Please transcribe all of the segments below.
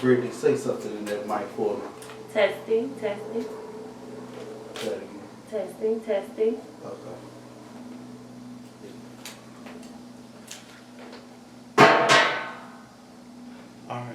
Brittany, say something in that mic for me. Testing, testing, Say it again. testing, testing. Okay. All right.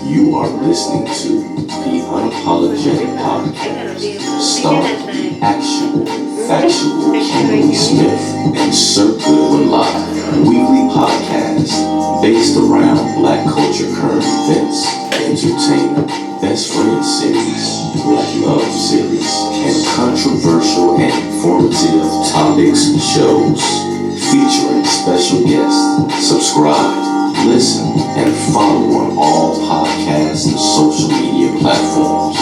You are listening to the Unapologetic Podcast, starring the actual, factual Kimberly Smith and Sir Goodwin Live, weekly podcast based around Black culture, current events, entertainment, best friend series, Black love series, and controversial and informative topics and shows featuring special guests. Subscribe, listen, and follow on all podcasts and social media platforms.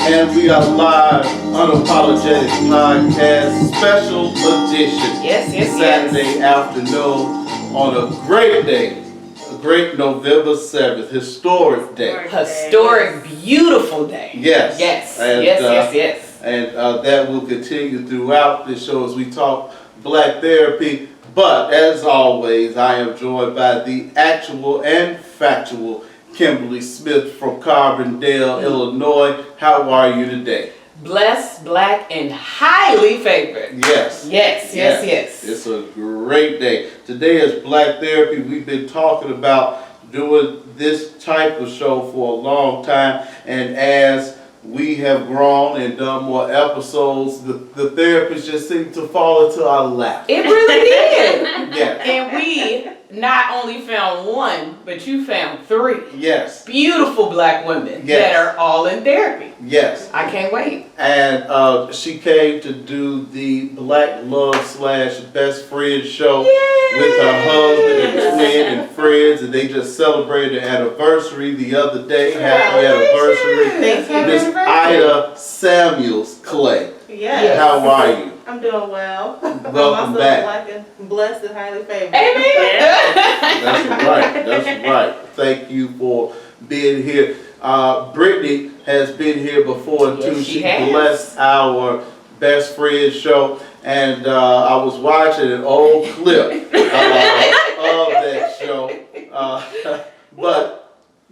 And we are live, Unapologetic Podcast, special edition. Yes. Saturday afternoon on a great day, a great November 7th, historic day. Historic, beautiful day. Yes. Yes. And, yes. And that will continue throughout the show as we talk Black therapy. But as always, I am joined by the actual and factual Kimberly Smith from Carbondale, Illinois. How are you today? Blessed, black, and highly favored. Yes. Yes. It's a great day. Today is Black Therapy. We've been talking about doing this type of show for a long time, and as we have grown and done more episodes, the therapists just seem to fall into our lap. It really did. Yes. And we not only found one, but you found three. Yes. Beautiful black women Yes. that are all in therapy. Yes. I can't wait. And she came to do the Black Love / Best Friend show with her husband and twin and friends, and they just celebrated an anniversary the other day. Happy anniversary. Thank you. Miss Ida Samuels Clay. Yes. How are you? I'm doing well. Welcome I'm also back. Black and blessed and highly favored. Amen. That's right. Thank you for being here. Brittany has been here before too. Yes, she She has. blessed our Best Friend show, and I was watching an old clip of that show. But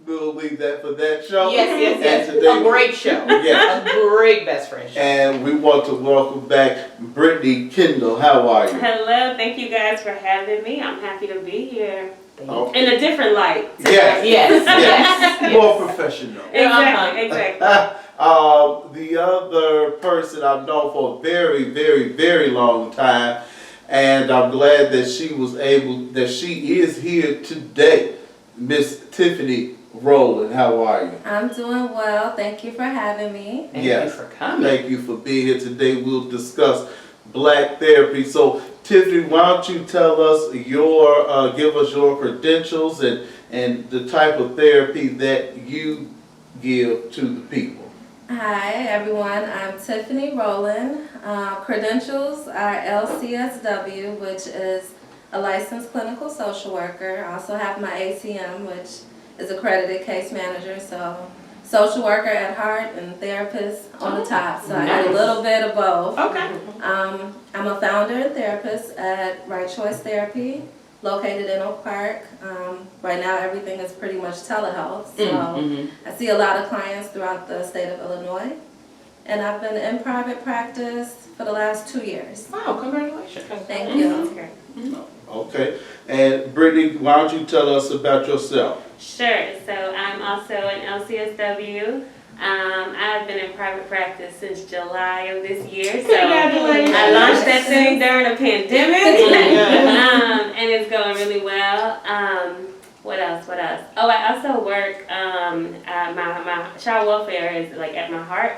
we'll leave that for that show. Yes. And today, A great show. Yes. A great best friend show. And we want to welcome back Brittany Kendall. How are you? Hello, thank you guys for having me. I'm happy to be here. Oh. In a different light. Yes. More professional. Exactly. The other person I've known for a very, very, very long time, and I'm glad that she is here today, Miss Tiffany Rowland. How are you? I'm doing well. Thank you for having me. Thank you for coming. Thank you for being here today. We'll discuss Black therapy. So, Tiffany, why don't you tell us give us your credentials and the type of therapy that you give to the people. Hi, everyone. I'm Tiffany Rowland. Credentials are LCSW, which is a licensed clinical social worker. I also have my ACM, which is accredited case manager. So, social worker at heart and therapist on the top. So, I have a little bit of both. Okay. I'm a founder and therapist at Right Choice Therapy, located in Oak Park. Right now, everything is pretty much telehealth. So I see a lot of clients throughout the state of Illinois. And I've been in private practice for the last 2 years. Wow, congratulations. Thank you. Okay. And Brittany, why don't you tell us about yourself? Sure. So I'm also an LCSW. I've been in private practice since July of this year. So Congratulations. I launched that thing during a pandemic. And it's going really well. What else? Oh, I also work, my child welfare is like at my heart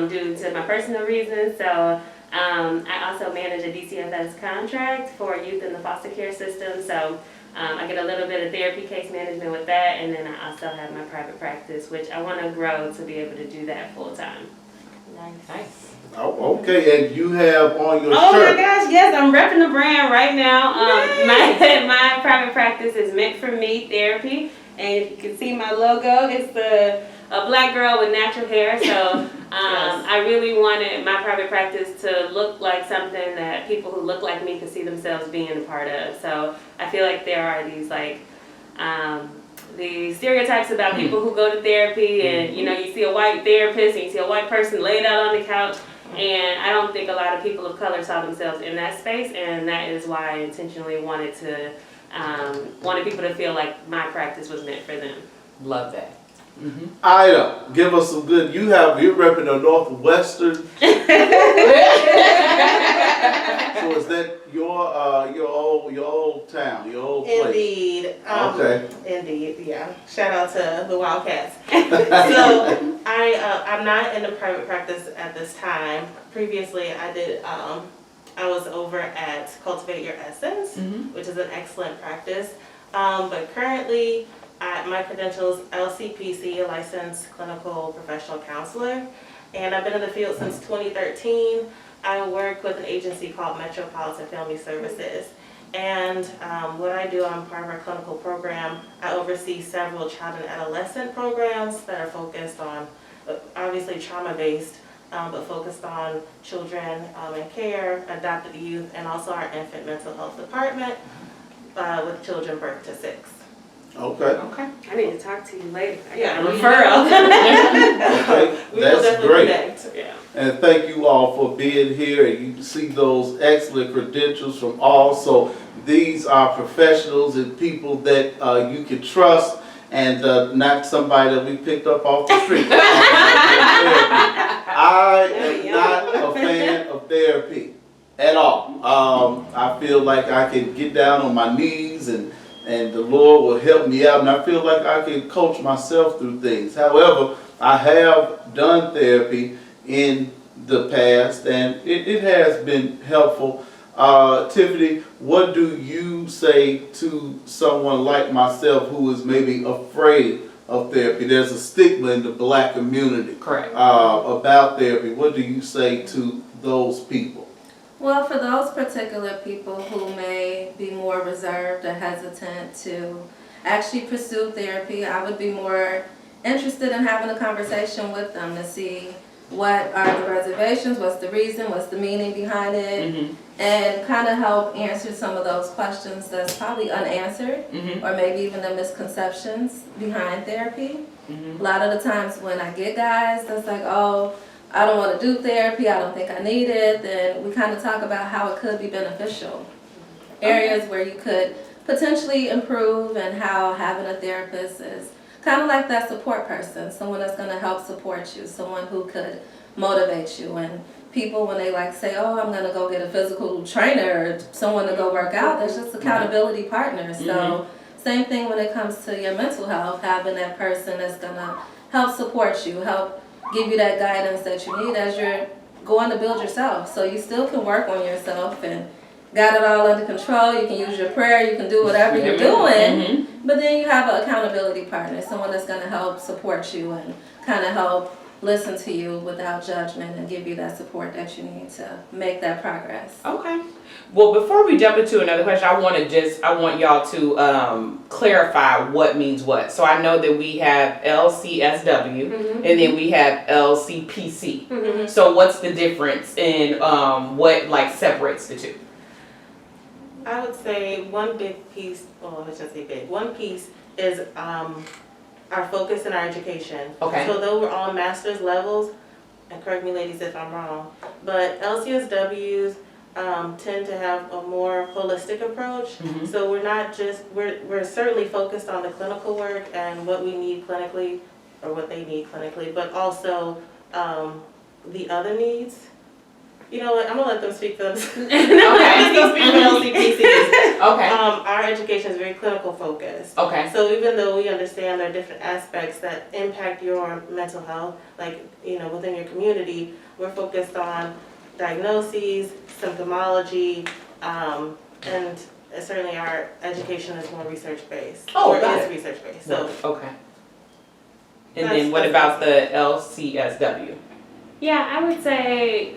due to my personal reasons. So I also manage a DCFS contract for youth in the foster care system. So I get a little bit of therapy case management with that, and then I also have my private practice, which I want to grow to be able to do that full time. Nice. Oh, okay, and you have on your Oh my shirt. gosh, yes, I'm repping the brand right now. My private practice is meant for me therapy, and if you can see my logo, it's a black girl with natural hair. So I really wanted my private practice to look like something that people who look like me could see themselves being a part of. So I feel like there are these the stereotypes about people who go to therapy, and you see a white therapist and you see a white person laid out on the couch. And I don't think a lot of people of color saw themselves in that space, and that is why I intentionally wanted people to feel like my practice was meant for them. Love that. Ida, give us some good. You're repping the Northwestern. So is that your old town, your old place? Indeed. Okay. Indeed, yeah. Shout out to the Wildcats. So I'm not in a private practice at this time. Previously, I was over at Cultivate Your Essence, which is an excellent practice. But currently, my credentials LCPC, a licensed clinical professional counselor, and I've been in the field since 2013. I work with an agency called Metropolitan Family Services, and what I do, I'm part of our clinical program. I oversee several child and adolescent programs that are focused on, obviously trauma-based, but focused on children in care, adopted youth, and also our infant mental health department with children birth to 6. Okay. I need to talk to you later. I Yeah, got a referral. Okay, We will that's definitely great. connect. Yeah. And thank you all for being here. And you can see those excellent credentials from all. So these are professionals and people that you can trust, and not somebody that we picked up off the street. I am not a fan of therapy at all. I feel like I can get down on my knees and the Lord will help me out, and I feel like I can coach myself through things. However, I have done therapy in the past, and it has been helpful. Tiffany, what do you say to someone like myself who is maybe afraid of therapy? There's a stigma in the black community Correct. about therapy. What do you say to those people? Well, for those particular people who may be more reserved or hesitant to actually pursue therapy, I would be more interested in having a conversation with them to see what are the reservations, what's the reason, what's the meaning behind it, and kind of help answer some of those questions that's probably unanswered, or maybe even the misconceptions behind therapy. A lot of the times when I get guys that's like, oh, I don't want to do therapy, I don't think I need it, then we kind of talk about how it could be beneficial. Areas where you could potentially improve, and how having a therapist is kind of like that support person, someone that's going to help support you, someone who could motivate you. And people, when they say, oh, I'm going to go get a physical trainer or someone to go work out, there's just accountability partners. So same thing when it comes to your mental health, having that person that's going to help support you, help give you that guidance that you need as you're going to build yourself. So you still can work on yourself and got it all under control. You can use your prayer, you can do whatever you're doing, but then you have an accountability partner, someone that's going to help support you and kind of help listen to you without judgment and give you that support that you need to make that progress. Okay. Well, before we jump into another question, I want y'all to clarify what means what. So I know that we have LCSW and then we have LCPC. So what's the difference in what separates the two? I would say one big piece, well, I shouldn't say big, one piece is our focus in our education. Okay. So though we're all master's levels, and correct me ladies if I'm wrong, but LCSWs tend to have a more holistic approach. So we're not just, we're certainly focused on the clinical work and what we need clinically, or what they need clinically, but also the other needs. You know what, I'm gonna let them speak for themselves. Okay. They'll speak for LCPCs. Okay. Our education is very clinical focused. Okay. So even though we understand there are different aspects that impact your mental health, within your community, we're focused on diagnoses, symptomology, and certainly our education is more research-based. Oh, or got is it. research-based. So Okay. And then what about the LCSW? Yeah, I would say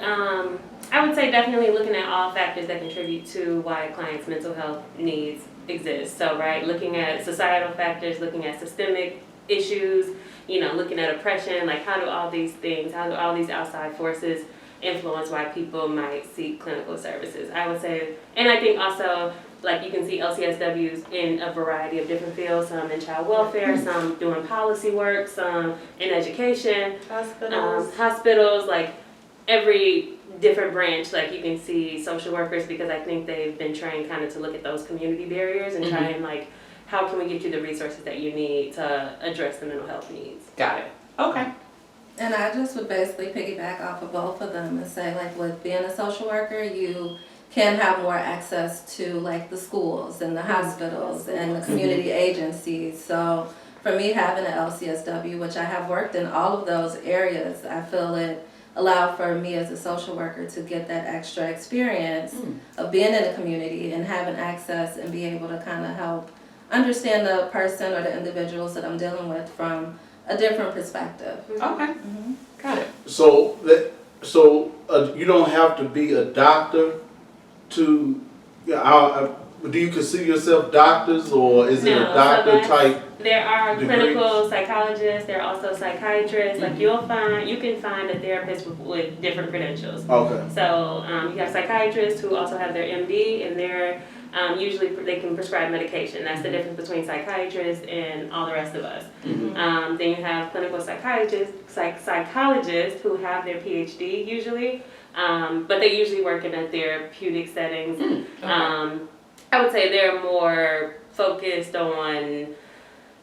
definitely looking at all factors that contribute to why a client's mental health needs exist. So, right, looking at societal factors, looking at systemic issues, looking at oppression, like how do all these outside forces influence why people might seek clinical services. I would say, and I think also, like you can see LCSWs in a variety of different fields, some in child welfare, some doing policy work, some in education, hospitals, like every different branch. Like you can see social workers, because I think they've been trained kind of to look at those community barriers and try and like, how can we get you the resources that you need to address the mental health needs? Got it. Okay. And I just would basically piggyback off of both of them and say, like, with being a social worker, you can have more access to, like, the schools and the hospitals and the community agencies. So for me, having an LCSW, which I have worked in all of those areas, I feel it allowed for me as a social worker to get that extra experience of being in the community and having access and be able to kind of help understand the person or the individuals that I'm dealing with from a different perspective. Okay. Got it. So you don't have to be a doctor to, do you consider yourself doctors, or is it a doctor type? There are degrees? clinical psychologists, there are also psychiatrists. Like you can find a therapist with different credentials. Okay. So you have psychiatrists who also have their MD, and they're usually they can prescribe medication. That's the difference between psychiatrists and all the rest of us. Then you have clinical psychologists who have their PhD usually, but they usually work in a therapeutic settings. I would say they're more focused on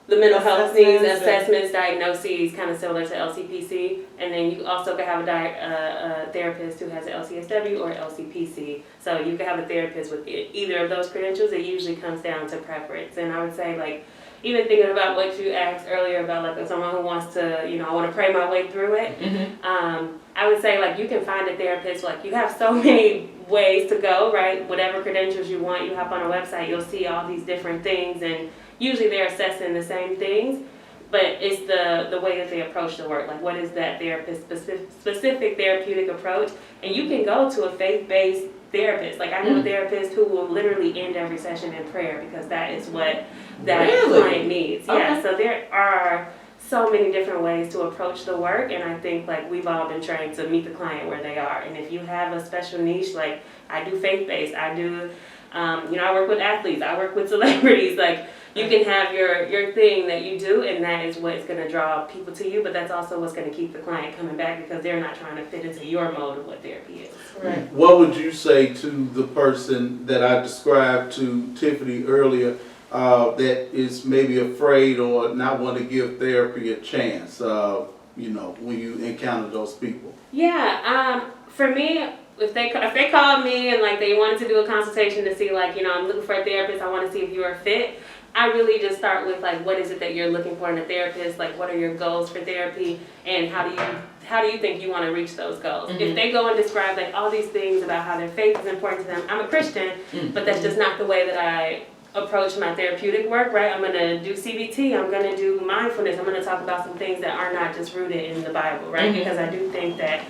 the mental health needs, assessments, diagnoses, kind of similar to LCPC. And then you also could have a therapist who has an LCSW or LCPC. So you could have a therapist with either of those credentials. It usually comes down to preference. And I would say, like, even thinking about what you asked earlier about, like, someone who wants to, I want to pray my way through it. I would say, like, you can find a therapist. Like, you have so many ways to go, right? Whatever credentials you want, you hop on a website, you'll see all these different things, and usually they're assessing the same things, but it's the way that they approach the work. Like, what is that therapist specific therapeutic approach? And you can go to a faith-based therapist. Like, I know a therapist who will literally end every session in prayer, because that is what that client needs. Okay. Yeah, so there are so many different ways to approach the work, and I think, like, we've all been trained to meet the client where they are. And if you have a special niche, like I do faith-based, I do, I work with athletes, I work with celebrities, like, you can have your thing that you do, and that is what's going to draw people to you, but that's also what's going to keep the client coming back, because they're not trying to fit into your mode of what therapy is. Right. What would you say to the person that I described to Tiffany earlier, that is maybe afraid or not want to give therapy a chance, when you encounter those people? Yeah, for me, if they called me and, like, they wanted to do a consultation to see, like, I'm looking for a therapist, I want to see if you are fit, I really just start with, like, what is it that you're looking for in a therapist? Like, what are your goals for therapy, and how do you think you want to reach those goals? If they go and describe, like, all these things about how their faith is important to them, I'm a Christian, but that's just not the way that I approach my therapeutic work, right? I'm going to do CBT, I'm going to do mindfulness, I'm going to talk about some things that are not just rooted in the Bible, right? Because I do think that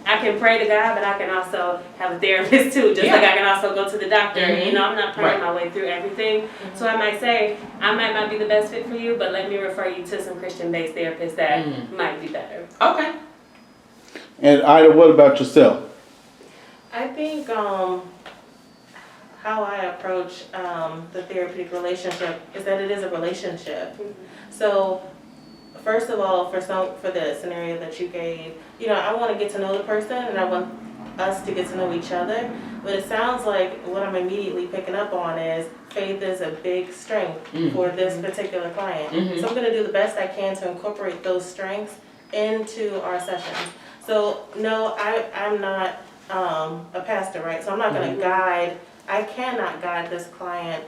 I can pray to God, but I can also have a therapist too, just like I can also go to the doctor. I'm not praying my way through everything. So I might say, I might not be the best fit for you, but let me refer you to some Christian-based therapists that might be better. Okay. And Ida, what about yourself? I think how I approach the therapeutic relationship is that it is a relationship. So first of all, for the scenario that you gave, I want to get to know the person, and I want us to get to know each other. But it sounds like what I'm immediately picking up on is faith is a big strength for this particular client. So I'm going to do the best I can to incorporate those strengths into our sessions. So no, I'm not a pastor, right? So I'm not going to guide. I cannot guide this client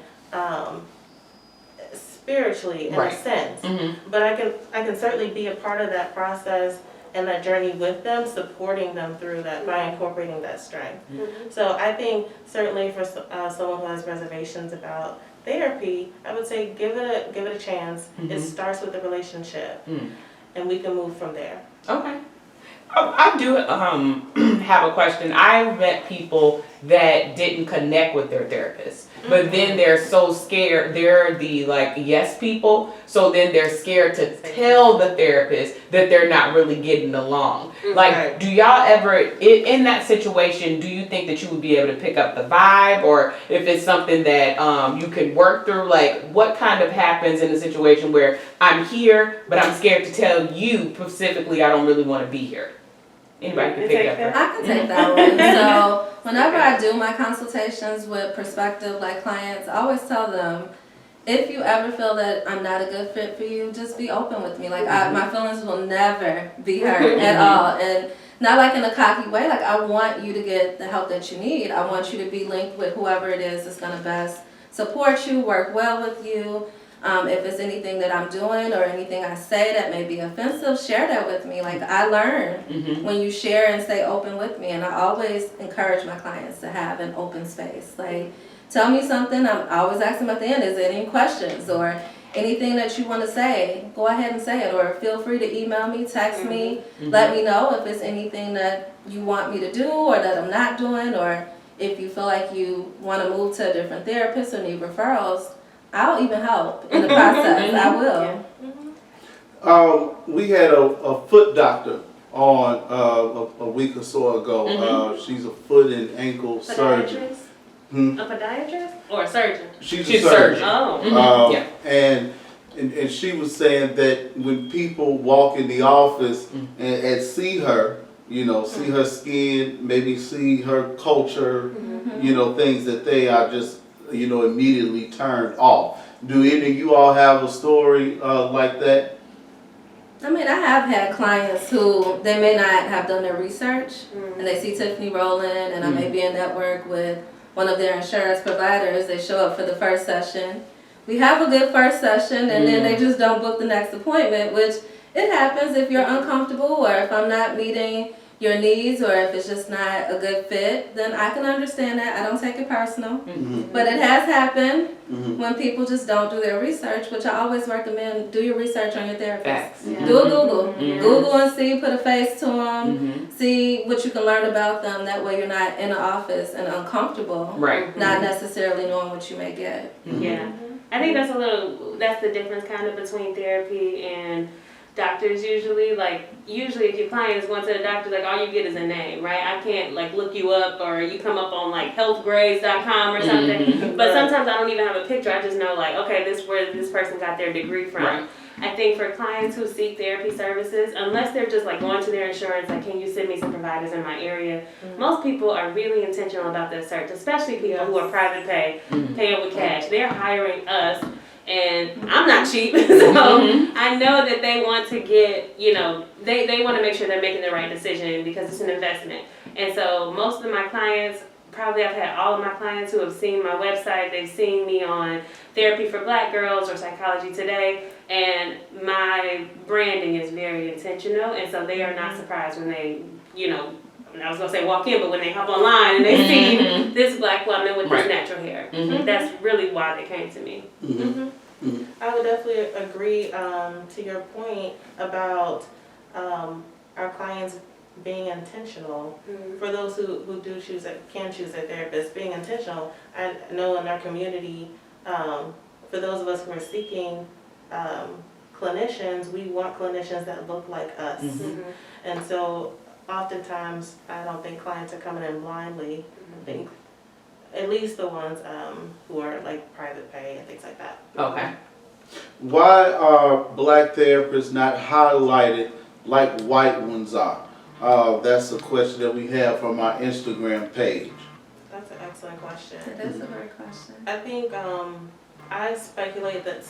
spiritually in a sense, but I can certainly be a part of that process and that journey with them, supporting them through that by incorporating that strength. So I think certainly for someone who has reservations about therapy, I would say give it a chance. It starts with the relationship, and we can move from there. Okay. I do have a question. I've met people that didn't connect with their therapist, but then they're so scared. They're the like yes people, so then they're scared to tell the therapist that they're not really getting along. Like, do y'all ever in that situation? Do you think that you would be able to pick up the vibe, or if it's something that you can work through? Like, what kind of happens in a situation where I'm here, but I'm scared to tell you specifically I don't really want to be here? Anybody can pick up that. I can take that one. So whenever I do my consultations with prospective like clients, I always tell them, if you ever feel that I'm not a good fit for you, just be open with me. Like my feelings will never be hurt at all, and not like in a cocky way. Like I want you to get the help that you need. I want you to be linked with whoever it is that's gonna best support you, work well with you. If it's anything that I'm doing or anything I say that may be offensive, share that with me. Like I learn when you share and stay open with me, and I always encourage my clients to have an open space. Like tell me something. I'm always asking them at the end, is there any questions or anything that you want to say? Go ahead and say it, or feel free to email me, text me, let me know if it's anything that you want me to do or that I'm not doing, or if you feel like you want to move to a different therapist or need referrals. I'll even help in the process. I will. We had a foot doctor on a week or so ago. She's a foot and ankle surgeon. A podiatrist or a surgeon? She's a surgeon. Oh. And she was saying that when people walk in the office and see her, you know, see her skin, maybe see her culture, you know, things that they are just, you know, immediately turned off. Do any of you all have a story like that? I mean, I have had clients who they may not have done their research and they see Tiffany Rowland and I may be in network with one of their insurance providers. They show up for the first session. We have a good first session and then they just don't book the next appointment, which it happens if you're uncomfortable or if I'm not meeting your needs or if it's just not a good fit, then I can understand that. I don't take it personal. But it has happened when people just don't do their research, which I always recommend. Do your research on your therapist. Do a Google. Google and see, put a face to them, see what you can learn about them. That way you're not in the office and uncomfortable, not necessarily knowing what you may get. Yeah. I think that's the difference kind of between therapy and doctors usually. Like, usually if your client is going to the doctor, like, all you get is a name, right? I can't, like, look you up or you come up on, like, healthgrades.com or something. But sometimes I don't even have a picture. I just know, like, okay, this is where this person got their degree from. I think for clients who seek therapy services, unless they're just, like, going to their insurance, like, can you send me some providers in my area? Most people are really intentional about their search, especially people who are private pay, paying with cash. They're hiring us. And I'm not cheap, so I know that they want to get, you know, they want to make sure they're making the right decision because it's an investment. And so most of my clients, probably I've had all of my clients who have seen my website, they've seen me on Therapy for Black Girls or Psychology Today, and my branding is very intentional, and so they are not surprised when they, you know, I was going to say walk in, but when they hop online and they see this black woman with this natural hair, that's really why they came to me. I would definitely agree to your point about our clients being intentional. For those who do choose, can choose a therapist, being intentional. I know in our community, for those of us who are seeking clinicians, we want clinicians that look like us. And so oftentimes, I don't think clients are coming in blindly. I think at least the ones who are like private pay and things like that. Okay. Why are black therapists not highlighted like white ones are? That's a question that we have from our Instagram page. That's an excellent question. That is a great question. I think I speculate that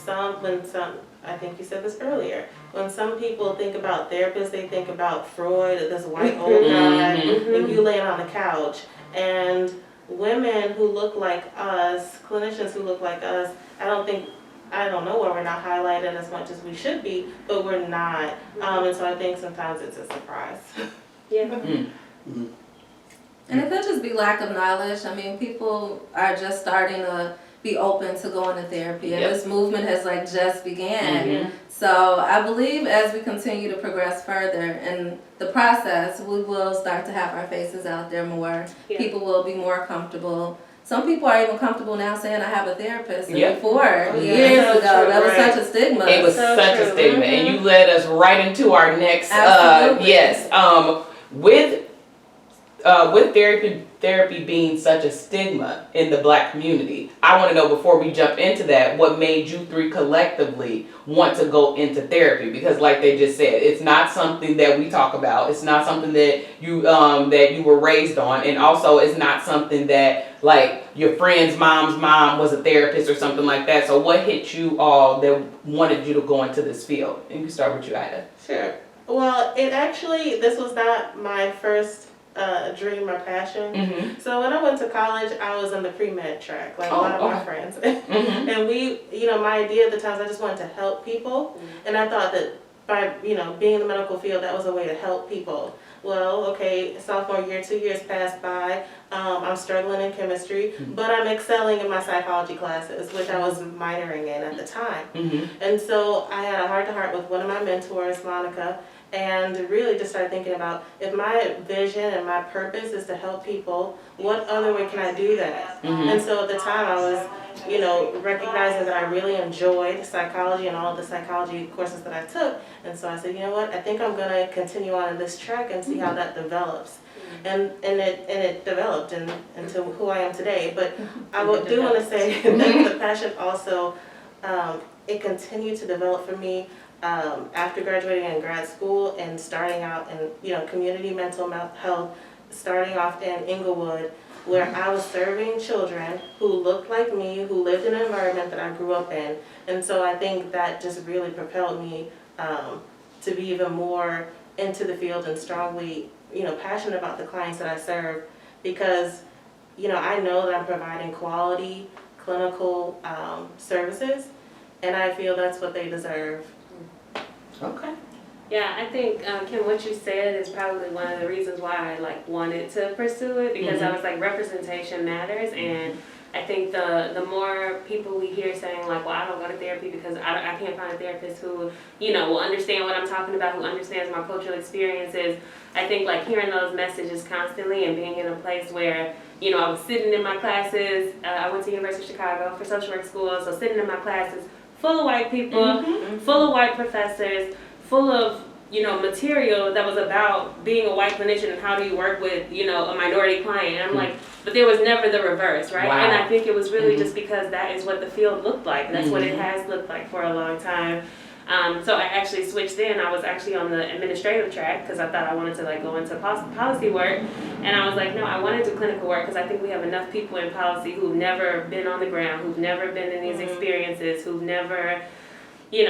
I think you said this earlier, when some people think about therapists, they think about Freud, this white old guy, and you laying on the couch. And women who look like us, clinicians who look like us, I don't know why we're not highlighted as much as we should be, but we're not. And so I think sometimes it's a surprise. And it could just be lack of knowledge. I mean, people are just starting to be open to going to therapy. And Yep. this movement has like just began. Mhm. So I believe as we continue to progress further in the process, we will start to have our faces out there more. Yeah. People will be more comfortable. Some people are even comfortable now saying I have a therapist. And Yep. before, Oh, yeah. years So ago, true, that was right. such a stigma. It was So such true. a stigma, and you led us right into our next. Absolutely. Yes. With therapy being such a stigma in the Black community, I want to know, before we jump into that, what made you three collectively want to go into therapy? Because, like they just said, it's not something that we talk about. It's not something that you were raised on, and also it's not something that like your friend's mom's mom was a therapist or something like that. So, what hit you all that wanted you to go into this field? And you can start with you, Ida. Sure. Well, this was not my first dream or passion. Mm-hmm. So when I went to college, I was in the pre-med track, like a lot of my okay. friends. Mm-hmm. And my idea at the time was I just wanted to help people. And I thought that by, being in the medical field, that was a way to help people. Well, okay, sophomore year, 2 years passed by. I'm struggling in chemistry, but I'm excelling in my psychology classes, which I was minoring in at the time. Mm-hmm. And so I had a heart-to-heart with one of my mentors, Monica, and really just started thinking about, if my vision and my purpose is to help people, what other way can I do that? Mm-hmm. And so at the time I was, recognizing that I really enjoyed psychology and all of the psychology courses that I took. And so I said, you know what, I think I'm going to continue on in this track and see how that develops. And it developed into who I am today. But I do want to say that the passion also, it continued to develop for me after graduating in grad school and starting out in community mental health, starting off in Inglewood, where I was serving children who looked like me, who lived in an environment that I grew up in. And so I think that just really propelled me to be even more into the field and strongly, passionate about the clients that I serve, because, I know that I'm providing quality clinical services, and I feel that's what they deserve. Okay. Yeah, I think, Kim, what you said is probably one of the reasons why I wanted to pursue it, because I was representation matters, and I think the more people we hear saying well, I don't go to therapy because I can't find a therapist who, will understand what I'm talking about, who understands my cultural experiences. I think hearing those messages constantly and being in a place where, I was sitting in my classes, I went to University of Chicago for social work school, so sitting in my classes full of white people, full of white professors, full of, material that was about being a white clinician and how do you work with, a minority client. And I'm but there was never the reverse, right? Wow. And I think it was really just because that is what the field looked like. That's what it has looked like for a long time. So I actually switched in. I was actually on the administrative track because I thought I wanted to go into policy work. And I was no, I want to do clinical work because I think we have enough people in policy who've never been on the ground, who've never been in these experiences, who've never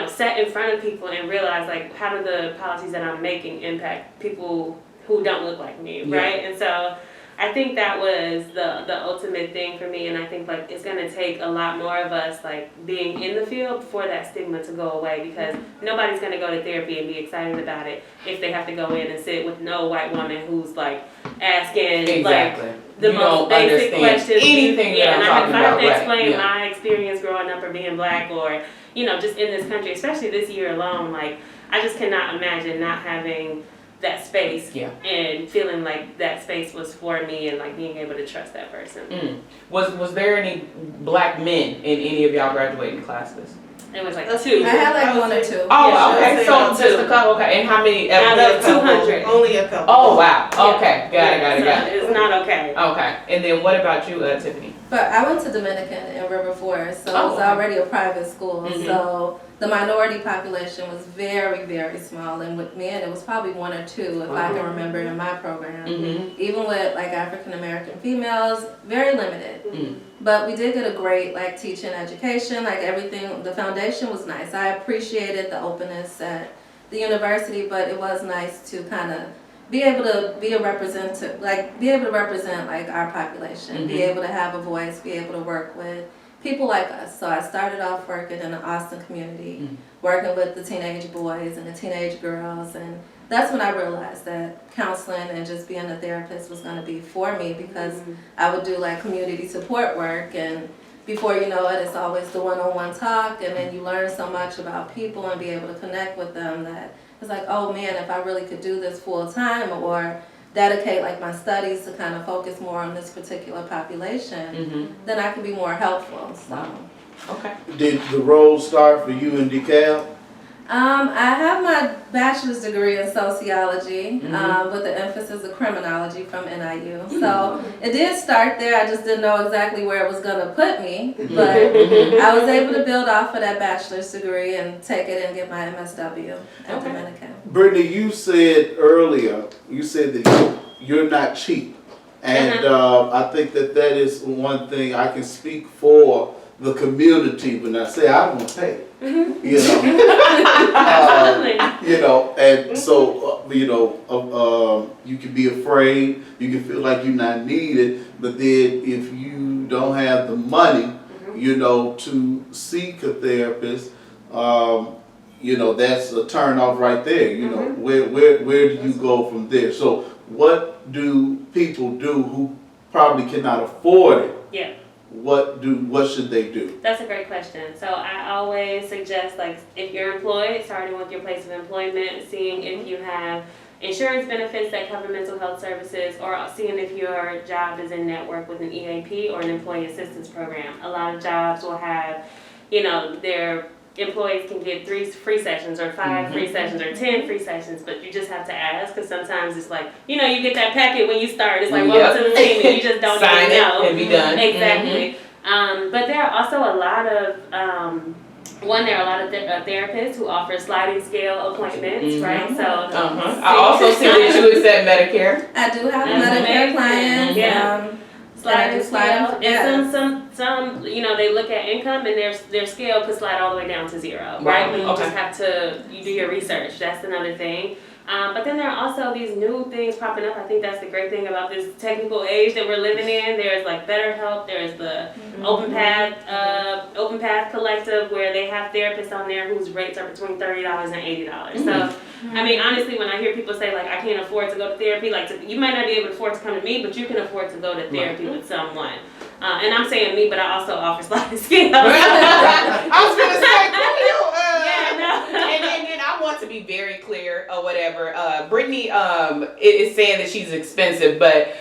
sat in front of people and realized how do the policies that I'm making impact people who don't look like me, right? And so I think that was the ultimate thing for me, and I think it's gonna take a lot more of us being in the field for that stigma to go away, because nobody's gonna go to therapy and be excited about it if they have to go in and sit with no white woman who's asking Exactly. the You most don't basic understand questions. anything that I'm and talking if I have about, to right, explain yeah. my experience growing up or being Black or just in this country, especially this year alone, I just cannot imagine not having that space and feeling that space was for me and being able to trust that person. Was there any Black men in any of y'all graduating classes? It was That's two. I had one or two. Oh, Yeah, okay. I'd say So about just two. a couple. Okay. And how many? Out of 200. Only a couple. Oh wow. Yeah. Okay. Got it. It's not okay. Okay. And then what about you, Tiffany? But I went to Dominican in River Forest, so it was okay. already a private school. So the minority population was very, very small, and with men, it was probably one or two, if I can remember, in my program. Even with African American females, very limited. But we did get a great teaching education, everything. The foundation was nice. I appreciated the openness at the university, but it was nice to kind of be able to be a representative, be able to represent our population, be able to have a voice, be able to work with people like us. So I started off working in the Austin community, working with the teenage boys and the teenage girls, and that's when I realized that counseling and just being a therapist was going to be for me, because I would do community support work and before you know it, it's always the one-on-one talk, and then you learn so much about people and be able to connect with them that it's like, oh man, if I really could do this full time or dedicate like my studies to kind of focus more on this particular population, then I could be more helpful. So. Wow. Okay. Did the road start for you in DeKalb? I have my bachelor's degree in sociology with the emphasis of criminology from NIU. So it did start there. I just didn't know exactly where it was going to put me. But I was able to build off of that bachelor's degree and take it and get my MSW at Dominican. Brittany, you said earlier, you said that you're not cheap. And I think that is one thing I can speak for the community when I say I don't pay. You know, and so you can be afraid, you can feel like you're not needed, but then if you don't have the money, to seek a therapist, that's a turn off right there. Where do you go from there? So what do people do who probably cannot afford it? Yeah. What should they do? That's a great question. So I always suggest, like, if you're employed, starting with your place of employment, seeing if you have insurance benefits that cover mental health services, or seeing if your job is in network with an EAP or an employee assistance program. A lot of jobs will have, their employees can get 3 free sessions or 5 free sessions or 10 free sessions, but you just have to ask, because sometimes it's like, you get that packet when you start, it's like, welcome to the team, and you just don't Sign even know. it and be done. Exactly. But there are also a lot of, there are a lot of therapists who offer sliding scale appointments, right? So, I also see that you accept Medicare. I do have Medicare clients. Yeah. Sliding scale, yes. and some, they look at income and their scale could slide all the way down to 0, right? But you just have to, you do your research. That's another thing. But then there are also these new things popping up. I think that's the great thing about this technical age that we're living in. There's like BetterHelp. There's the Open Path Collective, where they have therapists on there whose rates are between $30 and $80. So, I mean, honestly, when I hear people say like, I can't afford to go to therapy, like you might not be able to afford to come to me, but you can afford to go to therapy with someone. And I'm saying me, but I also offer sliding scale. I was gonna say, Yeah, no. And I want to be very clear or whatever. Brittany is saying that she's expensive, but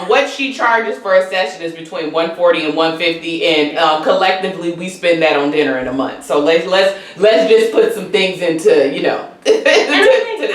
what she charges for a session is between $140 and $150, and collectively we spend that on dinner in a month. So let's just put some things into the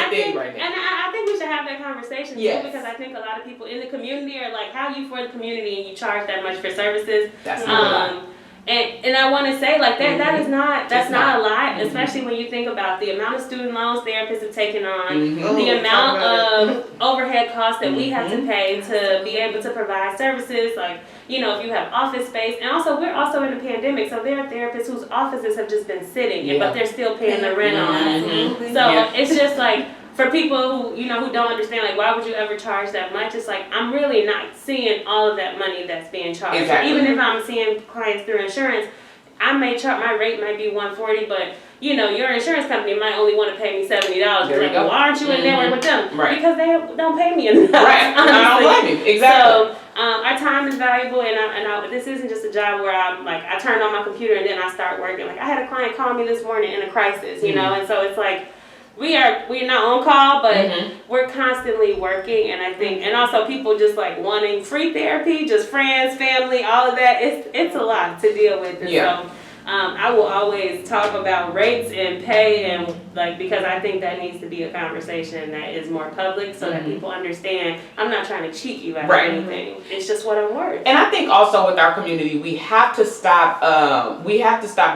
thing right now. And I think we should have that conversation too, Yes. because I think a lot of people in the community are like, how are you for the community and you charge that much for services? That's not and I want to say like that's not a lie, especially when you think about the amount of student loans therapists have taken on, the amount of overhead costs that we have to pay to be able to provide services, like, if you have office space. And also, we're also in a pandemic, so there are therapists whose offices have just been sitting, but they're still paying the rent on. So it's just like, for people who don't understand, like, why would you ever charge that much? It's like, I'm really not seeing all of that money that's being charged. Exactly. Even if I'm seeing clients through insurance, I may charge, my rate might be $140, but your insurance company might only want to pay me $70. There you Like, go. why aren't you in network with them? Right. Because they don't pay me enough. Right. I don't blame you. Exactly. So our time is valuable, and this isn't just a job where I'm like, I turn on my computer and then I start working. Like, I had a client call me this morning in a crisis, and so it's like, we're not on call, but we're constantly working, and I think, and also people just like wanting free therapy, just friends, family, all of that. It's a lot to deal with, and so I will always talk about rates and pay, and like, because I think that needs to be a conversation that is more public, so that people understand I'm not trying to cheat you out of anything. It's just what I'm worth. And I think also with our community, we have to stop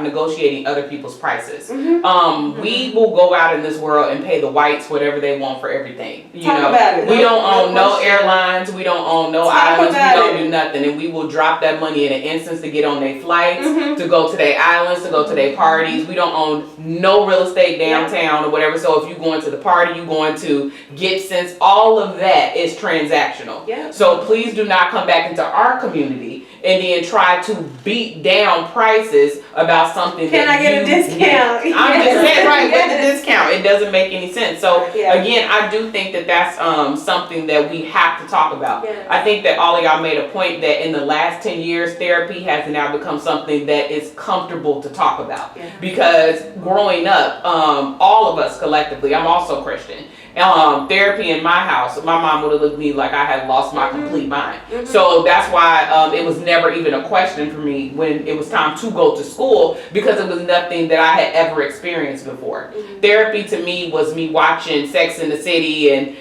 negotiating other people's prices. We will go out in this world and pay the whites whatever they want for everything. About it. We don't own no airlines, we don't own no islands, we don't do nothing, and we will drop that money in an instance to get on their flights, to go to their their islands, to go to their parties. We don't own no real estate downtown or whatever. So if you going to the party, you going to Gibson's, all of that is transactional. Yeah. So please do not come back into our community and then try to beat down prices about something Can I get a discount? I'm just saying, right, with the discount, it doesn't make any sense. So Yeah. again, I do think that that's something that we have to talk about. Yes. I think that all of y'all made a point that in the last 10 years, therapy has now become something that is comfortable to talk about. Yeah. Because growing up, all of us collectively, I'm also Christian. Therapy in my house, my mom would have looked at me like I had lost my complete mind. So that's why it was never even a question for me when it was time to go to school, because it was nothing that I had ever experienced before. Therapy to me was me watching Sex in the City and,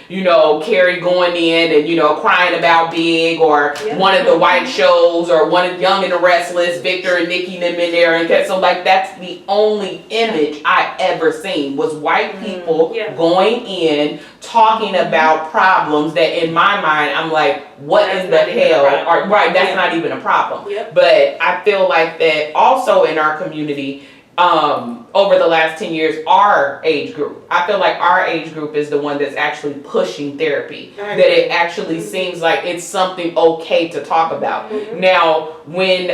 Carrie going in and, crying about Big, or one of the white shows, or one of Young and the Restless, Victor and Nikki them in there. And so like that's the only image I ever seen was white people going in talking about problems that in my mind I'm like, what in the hell are, right, that's not even a problem. But I feel like that also in our community, over the last 10 years, our age group, I feel like our age group is the one that's actually pushing therapy, that it actually seems like it's something okay to talk about. Now, when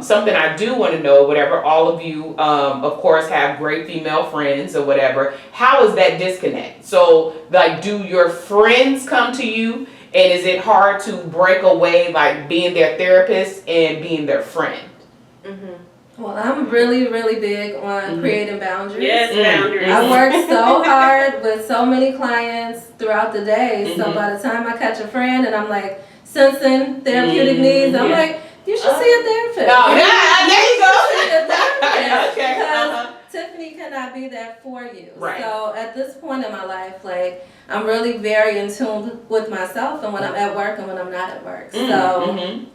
something I do want to know, whatever, all of you of course have great female friends or whatever, how is that disconnect? So like, do your friends come to you, and is it hard to break away like being their therapist and being their friend? Well, I'm really, really big on creating boundaries. Yes, boundaries. I work so hard with so many clients throughout the day. So by the time I catch a friend and I'm like sensing therapeutic needs, I'm like, you should see a therapist. Oh, there you go. See a therapist. Okay. Because Tiffany cannot be there for you. Right. So at this point in my life, like, I'm really very in tune with myself and when I'm at work and when I'm not at work. So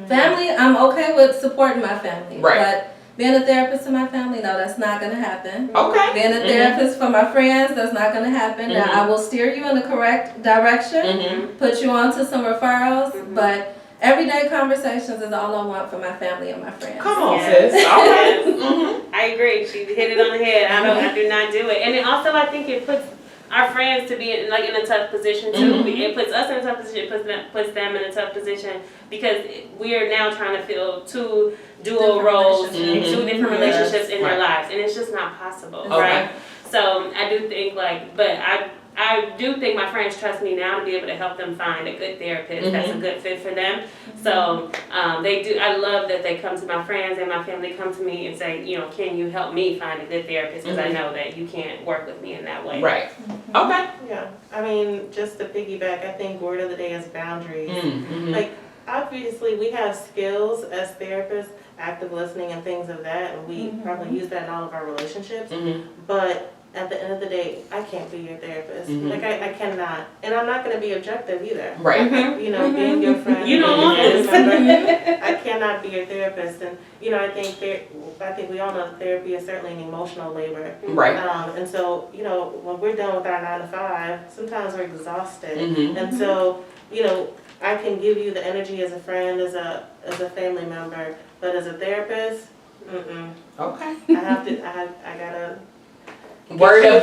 family, I'm okay with supporting my family. Right. But being a therapist to my family, no, that's not going to happen. Okay. Being a therapist for my friends, that's not going to happen. Now, I will steer you in the correct direction, put you on to some referrals, but everyday conversations is all I want for my family and my friends. Come on, Yes. sis. All right. I agree. She hit it on the head. I do not do it. And then also I think it puts our friends to be in a tough position too. It puts us in a tough position, puts them in a tough position, because we are now trying to fill two dual roles in two different relationships in their lives, and it's just not possible, right? So I do think I do think my friends trust me now to be able to help them find a good therapist that's a good fit for them. So they do. I love that they come to my friends and my family come to me and say, can you help me find a good therapist? Because I know that you can't work with me in that way. Right. Okay. Yeah, I mean, just to piggyback, I think word of the day is boundaries. Like, obviously, we have skills as therapists, active listening and things of that, and we probably use that in all of our relationships. But at the end of the day, I can't be your therapist. Like, I cannot. And I'm not going to be objective either. Right. Being your friend. You don't want this. I cannot be your therapist. And, I think we all know that therapy is certainly an emotional labor. Right. And so, when we're done with our 9 to 5, sometimes we're exhausted. And so, I can give you the energy as a friend, as a family member, but as a therapist, Okay. I gotta. Word of the